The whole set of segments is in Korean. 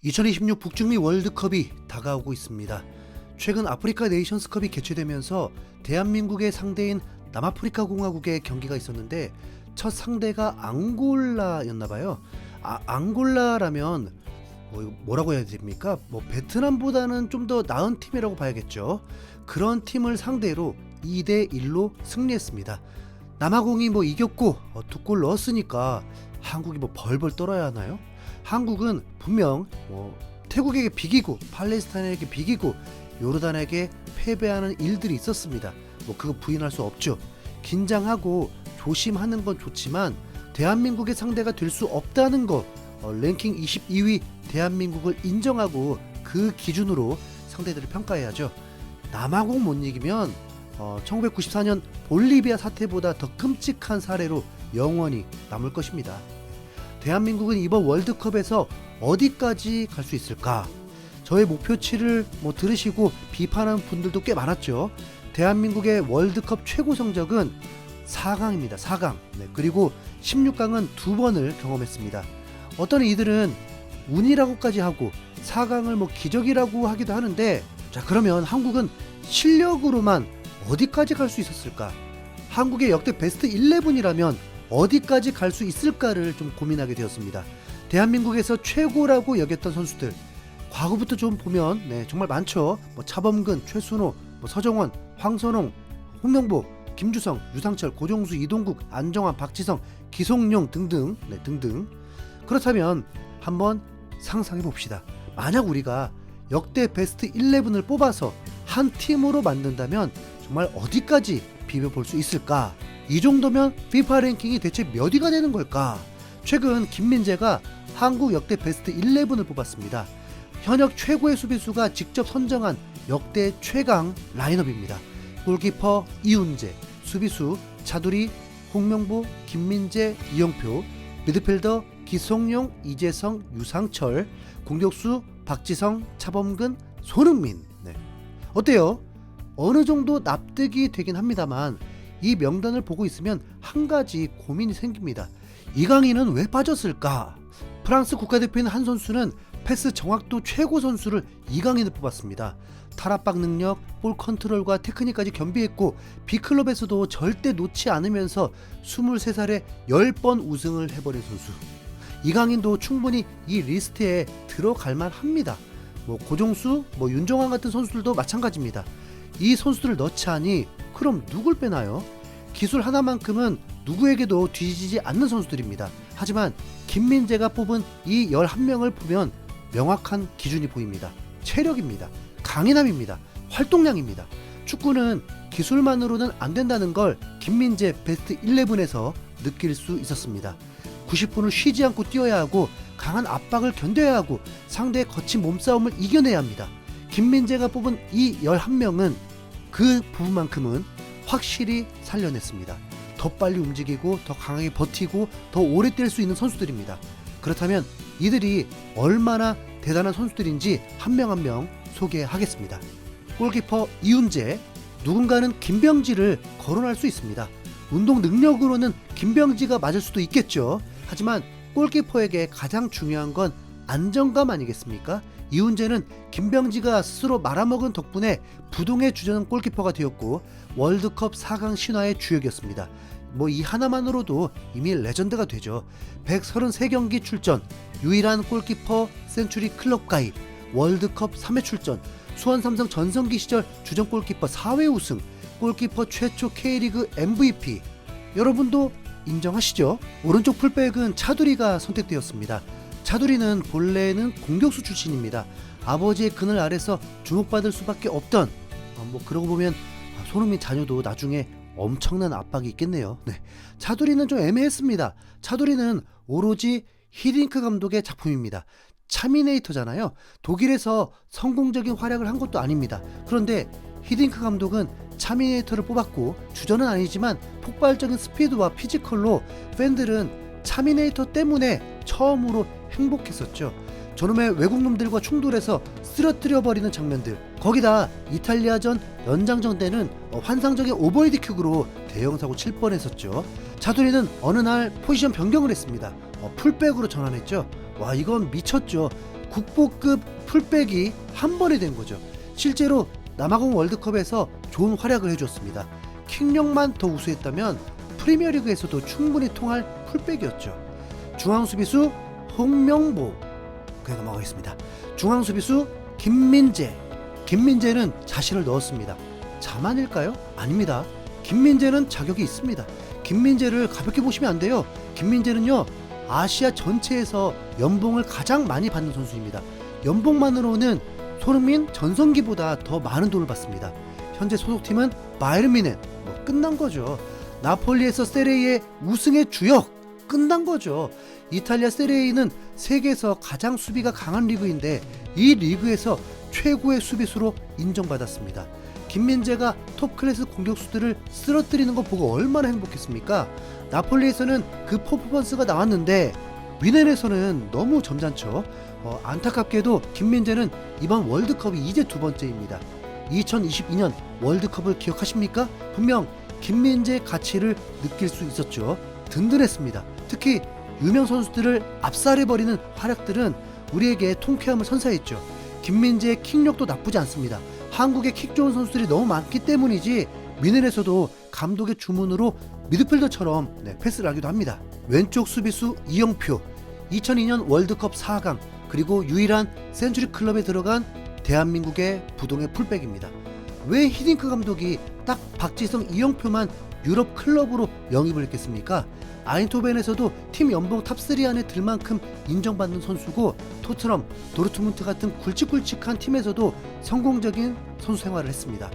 2026 북중미 월드컵이 다가오고 있습니다. 최근 아프리카 네이션스컵이 개최되면서 대한민국의 상대인 남아프리카 공화국의 경기가 있었는데 첫 상대가 앙골라였나봐요. 앙골라라면 뭐라고 해야 됩니까? 베트남보다는 좀 더 나은 팀이라고 봐야겠죠. 그런 팀을 상대로 2대1로 승리했습니다. 남아공이 이겼고 2골 넣었으니까 한국이 벌벌 떨어야 하나요? 한국은 분명 태국에게 비기고 팔레스타인에게 비기고 요르단에게 패배하는 일들이 있었습니다. 그거 부인할 수 없죠. 긴장하고 조심하는 건 좋지만 대한민국의 상대가 될 수 없다는 것, 랭킹 22위 대한민국을 인정하고 그 기준으로 상대들을 평가해야죠. 남아공 못 이기면 1994년 볼리비아 사태보다 더 끔찍한 사례로 영원히 남을 것입니다. 대한민국은 이번 월드컵에서 어디까지 갈 수 있을까? 저의 목표치를 들으시고 비판하는 분들도 꽤 많았죠. 대한민국의 월드컵 최고 성적은 4강입니다. 4강. 그리고 16강은 2번을 경험했습니다. 어떤 이들은 운이라고까지 하고 4강을 기적이라고 하기도 하는데, 자, 그러면 한국은 실력으로만 어디까지 갈 수 있었을까? 한국의 역대 베스트 11이라면 어디까지 갈 수 있을까를 좀 고민하게 되었습니다. 대한민국에서 최고라고 여겼던 선수들, 과거부터 좀 보면 정말 많죠. 차범근, 최순호, 서정원, 황선홍, 홍명보, 김주성, 유상철, 고종수, 이동국, 안정환, 박지성, 기성용 등등 등등. 그렇다면 한번 상상해 봅시다. 만약 우리가 역대 베스트 11을 뽑아서 한 팀으로 만든다면 정말 어디까지 비벼볼 수 있을까? 이 정도면 FIFA 랭킹이 대체 몇 위가 되는 걸까? 최근 김민재가 한국 역대 베스트 11을 뽑았습니다. 현역 최고의 수비수가 직접 선정한 역대 최강 라인업입니다. 골키퍼 이훈재, 수비수 차두리, 홍명보, 김민재, 이영표, 미드필더 기성용, 이재성, 유상철, 공격수 박지성, 차범근, 손흥민. 어때요? 어느 정도 납득이 되긴 합니다만 이 명단을 보고 있으면 한 가지 고민이 생깁니다. 이강인은 왜 빠졌을까? 프랑스 국가대표인 한 선수는 패스 정확도 최고 선수를 이강인을 뽑았습니다. 탈압박 능력, 볼 컨트롤과 테크닉까지 겸비했고 B클럽에서도 절대 놓지 않으면서 23살에 10번 우승을 해버린 선수. 이강인도 충분히 이 리스트에 들어갈 만합니다. 고종수, 윤정환 같은 선수들도 마찬가지입니다. 이 선수들을 넣자니 그럼 누굴 빼나요? 기술 하나만큼은 누구에게도 뒤지지 않는 선수들입니다. 하지만 김민재가 뽑은 이 11명을 보면 명확한 기준이 보입니다. 체력입니다. 강인함입니다. 활동량입니다. 축구는 기술만으로는 안 된다는 걸 김민재 베스트 11에서 느낄 수 있었습니다. 90분을 쉬지 않고 뛰어야 하고 강한 압박을 견뎌야 하고 상대의 거친 몸싸움을 이겨내야 합니다. 김민재가 뽑은 이 11명은 그 부분만큼은 확실히 살려냈습니다. 더 빨리 움직이고 더 강하게 버티고 더 오래 뛸 수 있는 선수들입니다. 그렇다면 이들이 얼마나 대단한 선수들인지 한 명 한 명 소개하겠습니다. 골키퍼 이훈재, 누군가는 김병지를 거론할 수 있습니다. 운동 능력으로는 김병지가 맞을 수도 있겠죠. 하지만 골키퍼에게 가장 중요한 건 안정감 아니겠습니까? 이훈재는 김병지가 스스로 말아먹은 덕분에 부동의 주전 골키퍼가 되었고 월드컵 4강 신화의 주역이었습니다. 이 하나만으로도 이미 레전드가 되죠. 133경기 출전, 유일한 골키퍼 센츄리 클럽 가입, 월드컵 3회 출전, 수원 삼성 전성기 시절 주전 골키퍼 4회 우승, 골키퍼 최초 K리그 MVP. 여러분도 인정하시죠? 오른쪽 풀백은 차두리가 선택되었습니다. 차두리는 본래는 공격수 출신입니다. 아버지의 그늘 아래서 주목받을 수밖에 없던, 그러고 보면 손흥민 자녀도 나중에 엄청난 압박이 있겠네요. 차두리는 좀 애매했습니다. 차두리는 오로지 히딩크 감독의 작품입니다. 차미네이터잖아요. 독일에서 성공적인 활약을 한 것도 아닙니다. 그런데 히딩크 감독은 차미네이터를 뽑았고 주전은 아니지만 폭발적인 스피드와 피지컬로 팬들은 차미네이터 때문에 처음으로 행복했었죠. 저놈의 외국놈들과 충돌해서 쓰러뜨려버리는 장면들, 거기다 이탈리아전 연장전 때는 환상적인 오버헤드킥으로 대형사고 칠 뻔했었죠. 차두리는 어느 날 포지션 변경을 했습니다. 풀백으로 전환했죠. 와, 이건 미쳤죠. 국보급 풀백이 한 번에 된 거죠. 실제로 남아공 월드컵에서 좋은 활약을 해줬습니다. 킹력만 더 우수했다면 프리미어리그에서도 충분히 통할 풀백이었죠. 중앙수비수 홍명보, 그가 넘어가겠습니다. 중앙수비수 김민재는 자신을 넣었습니다. 자만일까요? 아닙니다. 김민재는 자격이 있습니다. 김민재를 가볍게 보시면 안 돼요. 김민재는요, 아시아 전체에서 연봉을 가장 많이 받는 선수입니다. 연봉만으로는 손흥민, 전성기보다 더 많은 돈을 받습니다. 현재 소속팀은 바이에른 뮌헨. 끝난 거죠. 나폴리에서 세리에 우승의 주역, 끝난 거죠. 이탈리아 세리에는 세계에서 가장 수비가 강한 리그인데 이 리그에서 최고의 수비수로 인정받았습니다. 김민재가 톱클래스 공격수들을 쓰러뜨리는 거 보고 얼마나 행복했습니까? 나폴리에서는 그 퍼포먼스가 나왔는데 뮌헨에서는 너무 점잖죠. 안타깝게도 김민재는 이번 월드컵이 이제 두 번째입니다. 2022년 월드컵을 기억하십니까? 분명 김민재의 가치를 느낄 수 있었죠. 든든했습니다. 특히 유명 선수들을 압살해버리는 활약들은 우리에게 통쾌함을 선사했죠. 김민재의 킥력도 나쁘지 않습니다. 한국에 킥 좋은 선수들이 너무 많기 때문이지 뮌헨에서도 감독의 주문으로 미드필더처럼 패스를 하기도 합니다. 왼쪽 수비수 이영표, 2002년 월드컵 4강 그리고 유일한 센츄리 클럽에 들어간 대한민국의 부동의 풀백입니다. 왜 히딩크 감독이 딱 박지성, 이영표만 유럽 클럽으로 영입을 했겠습니까? 아인토벤에서도 팀 연봉 탑3 안에 들 만큼 인정받는 선수고 토트넘, 도르트문트 같은 굵직굵직한 팀에서도 성공적인 선수 생활을 했습니다.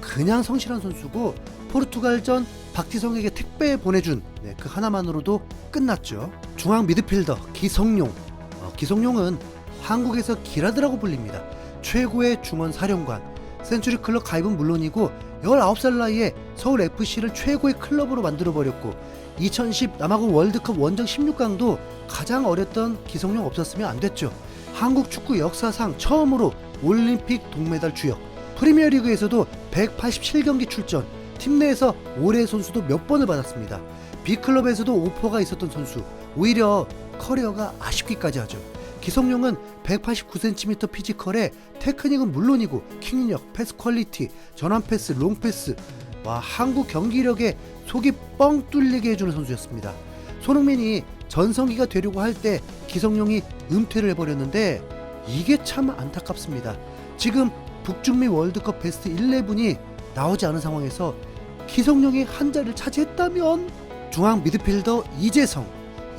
그냥 성실한 선수고 포르투갈전 박지성에게 택배 보내준 그 하나만으로도 끝났죠. 중앙 미드필더 기성용. 기성용은 한국에서 기라드라고 불립니다. 최고의 중원 사령관. 센츄리 클럽 가입은 물론이고 19살 나이에 서울 FC를 최고의 클럽으로 만들어버렸고 2010 남아공 월드컵 원정 16강도 가장 어렸던 기성용 없었으면 안 됐죠. 한국 축구 역사상 처음으로 올림픽 동메달 주역, 프리미어리그에서도 187경기 출전, 팀 내에서 올해의 선수도 몇 번을 받았습니다. B클럽에서도 오퍼가 있었던 선수, 오히려 커리어가 아쉽기까지 하죠. 기성용은 189cm 피지컬에 테크닉은 물론이고 킥력, 패스 퀄리티, 전환 패스, 롱 패스, 한국 경기력에 속이 뻥 뚫리게 해주는 선수였습니다. 손흥민이 전성기가 되려고 할 때 기성용이 은퇴를 해버렸는데 이게 참 안타깝습니다. 지금 북중미 월드컵 베스트 11이 나오지 않은 상황에서 기성용이 한 자리를 차지했다면 중앙 미드필더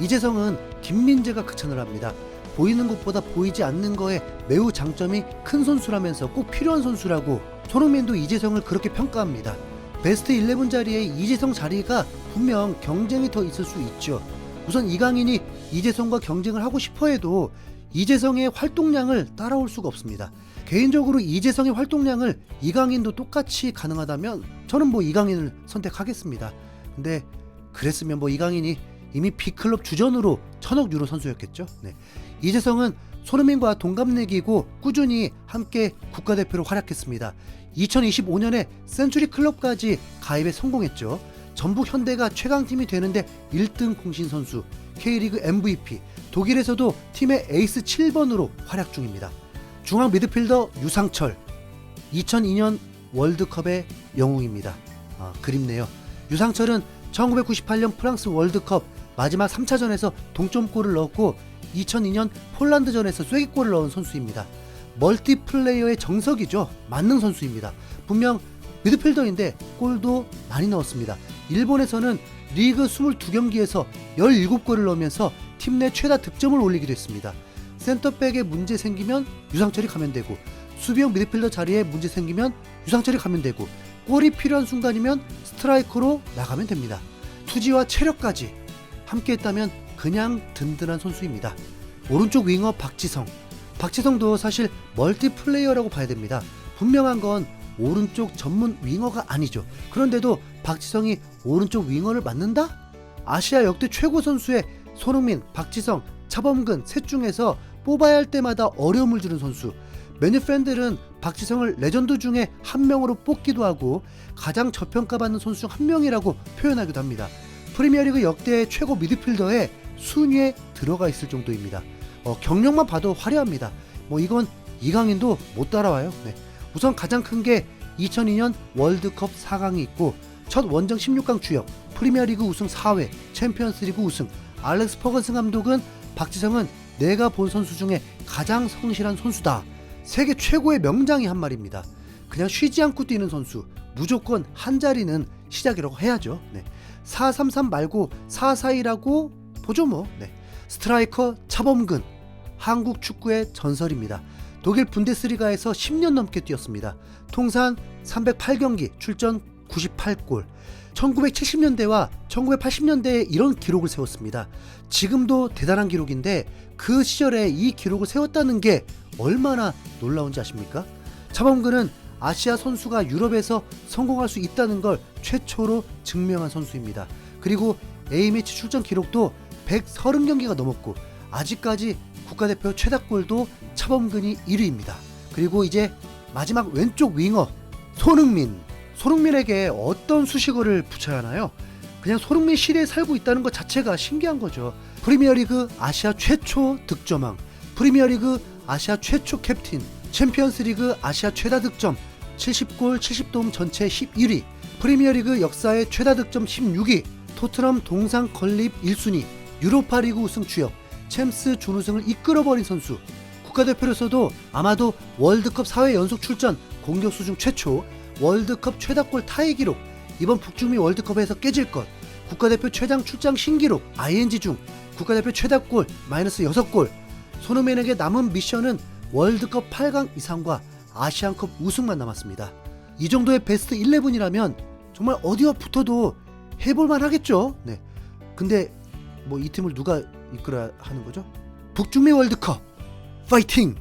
이재성은 김민재가 극찬을 합니다. 보이는 것보다 보이지 않는 거에 매우 장점이 큰 선수라면서 꼭 필요한 선수라고 손흥민도 이재성을 그렇게 평가합니다. 베스트 11 자리에 이재성 자리가 분명 경쟁이 더 있을 수 있죠. 우선 이강인이 이재성과 경쟁을 하고 싶어 해도 이재성의 활동량을 따라올 수가 없습니다. 개인적으로 이재성의 활동량을 이강인도 똑같이 가능하다면 저는 이강인을 선택하겠습니다. 근데 그랬으면 이강인이 이미 B클럽 주전으로 1000억 유로 선수였겠죠. 이재성은 손흥민과 동갑내기고 꾸준히 함께 국가대표로 활약했습니다. 2025년에 센츄리 클럽까지 가입에 성공했죠. 전북 현대가 최강팀이 되는데 1등 공신 선수, K리그 MVP, 독일에서도 팀의 에이스 7번으로 활약 중입니다. 중앙 미드필더 유상철, 2002년 월드컵의 영웅입니다. 그립네요. 유상철은 1998년 프랑스 월드컵 마지막 3차전에서 동점골을 넣었고 2002년 폴란드전에서 쐐기골을 넣은 선수입니다. 멀티플레이어의 정석이죠. 만능 선수입니다. 분명 미드필더인데 골도 많이 넣었습니다. 일본에서는 리그 22경기에서 17골을 넣으면서 팀 내 최다 득점을 올리기도 했습니다. 센터백에 문제 생기면 유상철이 가면 되고 수비형 미드필더 자리에 문제 생기면 유상철이 가면 되고 골이 필요한 순간이면 스트라이커로 나가면 됩니다. 투지와 체력까지 함께 했다면 그냥 든든한 선수입니다. 오른쪽 윙어 박지성도 사실 멀티플레이어라고 봐야 됩니다. 분명한 건 오른쪽 전문 윙어가 아니죠. 그런데도 박지성이 오른쪽 윙어를 맡는다? 아시아 역대 최고 선수의 손흥민, 박지성, 차범근 셋 중에서 뽑아야 할 때마다 어려움을 주는 선수. 메뉴 팬들은 박지성을 레전드 중에 한 명으로 뽑기도 하고 가장 저평가받는 선수 중 한 명이라고 표현하기도 합니다. 프리미어리그 역대 최고 미드필더의 순위에 들어가 있을 정도입니다. 경력만 봐도 화려합니다. 뭐 이건 이강인도 못 따라와요. 네. 우선 가장 큰 게 2002년 월드컵 4강이 있고 첫 원정 16강 주역, 프리미어리그 우승 4회, 챔피언스리그 우승. 알렉스 퍼거슨 감독은 박지성은 내가 본 선수 중에 가장 성실한 선수다. 세계 최고의 명장이 한 말입니다. 그냥 쉬지 않고 뛰는 선수, 무조건 한 자리는 시작이라고 해야죠. 네. 4-3-3 말고 4-4-2라고 보죠 뭐. 네. 스트라이커 차범근, 한국 축구의 전설입니다. 독일 분데스리가에서 10년 넘게 뛰었습니다. 통산 308경기, 출전 98골. 1970년대와 1980년대에 이런 기록을 세웠습니다. 지금도 대단한 기록인데 그 시절에 이 기록을 세웠다는 게 얼마나 놀라운지 아십니까? 차범근은 아시아 선수가 유럽에서 성공할 수 있다는 걸 최초로 증명한 선수입니다. 그리고 A매치 출전 기록도 130경기가 넘었고 아직까지 국가대표 최다골도 차범근이 1위입니다. 그리고 이제 마지막 왼쪽 윙어 손흥민에게 어떤 수식어를 붙여야 하나요? 그냥 손흥민 시대에 살고 있다는 것 자체가 신기한 거죠. 프리미어리그 아시아 최초 득점왕, 프리미어리그 아시아 최초 캡틴, 챔피언스리그 아시아 최다 득점 70골 70도움 전체 11위, 프리미어리그 역사의 최다 득점 16위, 토트넘 동상 건립 1순위, 유로파리그 우승 주역, 챔스 준우승을 이끌어버린 선수, 국가대표로서도 아마도 월드컵 4회 연속 출전, 공격수 중 최초, 월드컵 최다골 타이 기록, 이번 북중미 월드컵에서 깨질 것, 국가대표 최장 출장 신기록, ING 중 국가대표 최다골 -6골. 손흥민에게 남은 미션은 월드컵 8강 이상과 아시안컵 우승만 남았습니다. 이 정도의 베스트 11이라면 정말 어디와 붙어도 해볼만 하겠죠. 네. 근데 뭐 이 팀을 누가 이끌어야 하는 거죠? 북중미 월드컵 파이팅!